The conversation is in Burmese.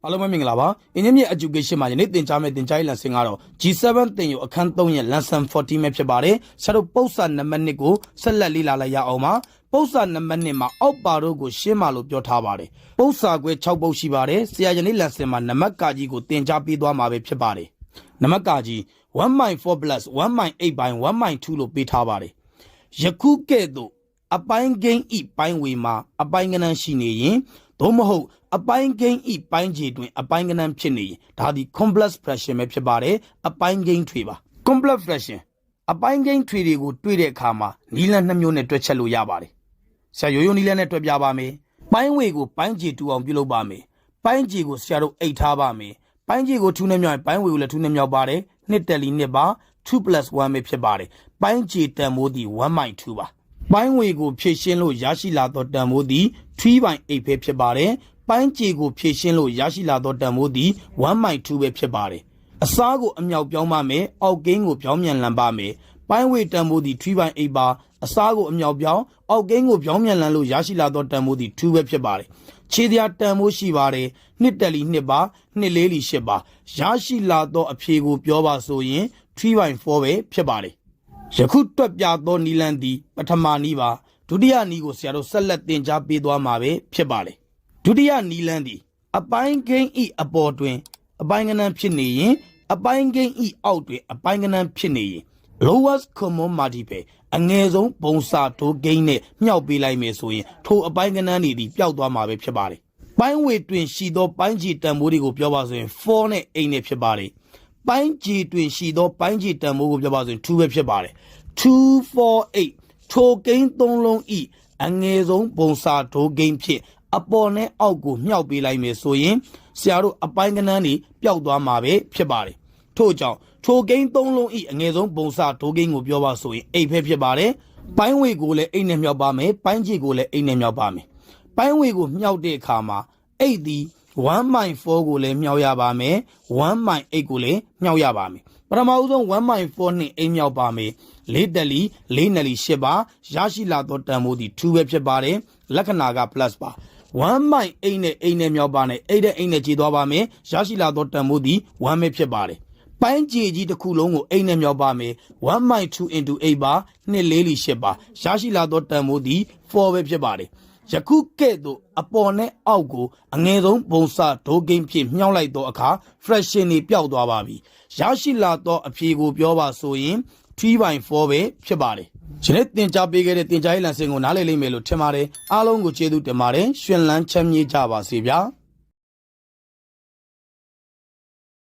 အားလုံးပဲမင်္ဂလာပါအင်းမြင့် education မှာယနေ့သင်ကြားမယ့်သင်ကြားရေး lesson ကတော့ G7 သင်ယူအခန်း3ရဲ့ Lesson-14 ပဲဖြစ်ပါတယ်ဆရာတို့ပု္ပ္ပာနံပါတ်1ကိုဆက်လက်လေ့လာလိုက်ရအောင်ပါပု္ပ္ပာနံပါတ်1မှာအောက်ပါတို့ကိုရှင်းပါလို့ပြောထားပါတယ်ပု္ပ္ပာခွဲ6ပုဒ်ရှိပါတယ်ဆရာယနေ့ lesson မှာနံပါတ်ကကြီးကိုသင်ကြားပေးသွားမှာပဲဖြစ်ပါတယ်နံပါတ်ကကြီး 1/4 plus 1/8 by 1/2 လို့ပေးထားပါတယ်ယခုကဲ့သို့အပိုင်းကိန်းဤပိုင်းဝေမှာအပိုင်းကဏ္ဍရှိနေရင်သို့မဟုတ်အပိုင်းကိန်းဤပိုင်းခြေတွင်အပိုင်းကဏ္ဍဖြစ်နေရင်ဒါဒီ complex fraction ပဲဖြစ်ပါတယ်အပိုင်းကိန်းထွေပါ complex fraction အပိုင်းကိန်းထွေတွေကိုတွေ့တဲ့အခါမှာနီလန်း2မျိုးနဲ့တွက်ချက်လို့ရပါတယ်ဆရာရိုးရိုးနီလန်းနဲ့တွက်ပြပါမယ်ပိုင်းဝေကိုပိုင်းခြေတူအောင်ပြုလုပ်ပါမယ်ပိုင်းခြေကိုဆရာတို့အိတ်ထားပါမယ်ပိုင်းခြေကို2နဲ့မြောက်ရင်ပိုင်းဝေကိုလည်း2နဲ့မြောက်ပါတယ်2တက်လီ2ပါ2 plus 1ပဲဖြစ်ပါတယ်ပိုင်းခြေတန်ဖိုးသည် 1/2 ပါပိုင်းဝေကိုဖြည့်ရှင်းလို့ရရှိလာသောတန်ဖိုးသည် 3/8 ပဲဖြစ်ပါတယ်ပိုင်းခြေကိုဖြည့်ရှင်းလို့ရရှိလာသောတန်ဖိုးသည် 1/2 ပဲဖြစ်ပါတယ်အစားကိုအမြောက်ပြောင်းပါမယ်အောက်ကိန်းကိုပြောင်းမြန်လန်ပါမယ်ပိုင်းဝေတန်ဖိုးသည် 3/8 ပါအစားကိုအမြောက်ပြောင်းအောက်ကိန်းကိုပြောင်းမြန်လန်လို့ရရှိလာသောတန်ဖိုးသည် 2 ပဲဖြစ်ပါတယ်ခြေတရားတန်ဖိုးရှိပါတယ်2တက်လီ2ပါ2လေးလီ8ပါရရှိလာသောအဖြေကိုပြောပါဆိုရင် 3/4 ပဲဖြစ်ပါတယ်ယခုတွက်ပြသောနီလန်းသည်ပထမနီးပါဒုတိယနီးကိုဆရာတို့ဆက်လက်သင်ကြားပေးသွားမှာပဲဖြစ်ပါတယ်ဒုတိယနီလန်းသည်အပိုင်းကိန်းဤအပေါ်တွင်အပိုင်းကဏ္ဍဖြစ်နေရင်အပိုင်းကိန်းဤအောက်တွင်အပိုင်းကဏ္ဍဖြစ်နေရင် lowest common multiple အငယ်ဆုံးဘုံစာတိုးကိန်းနဲ့မြှောက်ပေးလိုက်မယ်ဆိုရင်ထိုအပိုင်းကဏ္ဍတွေဒီပျောက်သွားမှာပဲဖြစ်ပါတယ်ပိုင်းဝေတွင်ရှိသောပိုင်းခြေတန်ဖိုးတွေကိုပြောပါဆိုရင်4နဲ့8နဲ့ဖြစ်ပါတယ်ပိုင်းခြေတွင်ရှိသောပိုင်းခြေတန်ဖိုးကိုပြောပါဆိုရင်2ပဲဖြစ်ပါတယ်2 4 8ထိုကိန်း3လုံးဤအငယ်ဆုံးဘုံစာတိုးကိန်းဖြစ်အပေါ်နဲ့အောက်ကိုမြှောက်ပေးလိုက်မယ်ဆိုရင်ဆရာတို့အပိုင်းကဏ္ဍတွေပျောက်သွားမှာပဲဖြစ်ပါတယ်ထို့ကြောင့်ထိုကိန်း3လုံးဤအငယ်ဆုံးဘုံစာတိုးကိန်းကိုပြောပါဆိုရင်8ပဲဖြစ်ပါတယ်ပိုင်းဝေကိုလည်း8နဲ့မြှောက်ပါမယ်ပိုင်းခြေကိုလည်း8နဲ့မြှောက်ပါမယ်ပိုင်းဝေကိုမြှောက်တဲ့အခါမှာ8သည် 1/4 ကိုလည်းမြှောက်ရပါမယ် 1/8 ကိုလည်းမြှောက်ရပါမယ်ပထမဦးဆုံး 1/4 နဲ့8မြှောက်ပါမယ်4တက်လီ4နယ်လီ8ပါရရှိလာသောတန်ဖိုးသည်2ပဲဖြစ်ပါတယ်လက္ခဏာက plus ပါ1/8 နဲ့8နဲ့မြောက်ပါနဲ့8နဲ့8နဲ့ခြေသွားပါမယ်ရရှိလာသောတန်ဖိုးသည်1ပဲဖြစ်ပါတယ်ပိုင်းခြေကြီးတစ်ခုလုံးကို8နဲ့မြောက်ပါမယ်1/2 into 8ပါ2လေးလီ8ပါရရှိလာသောတန်ဖိုးသည်4ပဲဖြစ်ပါတယ်ယခုကဲ့သို့အပေါ်နဲ့အောက်ကိုအငယ်ဆုံးဘုံစာဒိုးကိန်းဖြစ်မြှောက်လိုက်သောအခါ fraction တွေပျောက်သွားပါပြီရရှိလာသောအဖြေကိုပြောပါဆိုရင် 3/4 ပဲဖြစ်ပါတယ်ဒီနေ့သင်ကြားပေးခဲ့တဲ့သင်ကြားရေး lesson ကိုနားလည်လိမ့်မယ်လို့ထင်ပါတယ်အားလုံးကိုကျေးဇူးတင်ပါတယ်ရှင်လန်းချမ်းမြေ့ကြပါစေဗျာ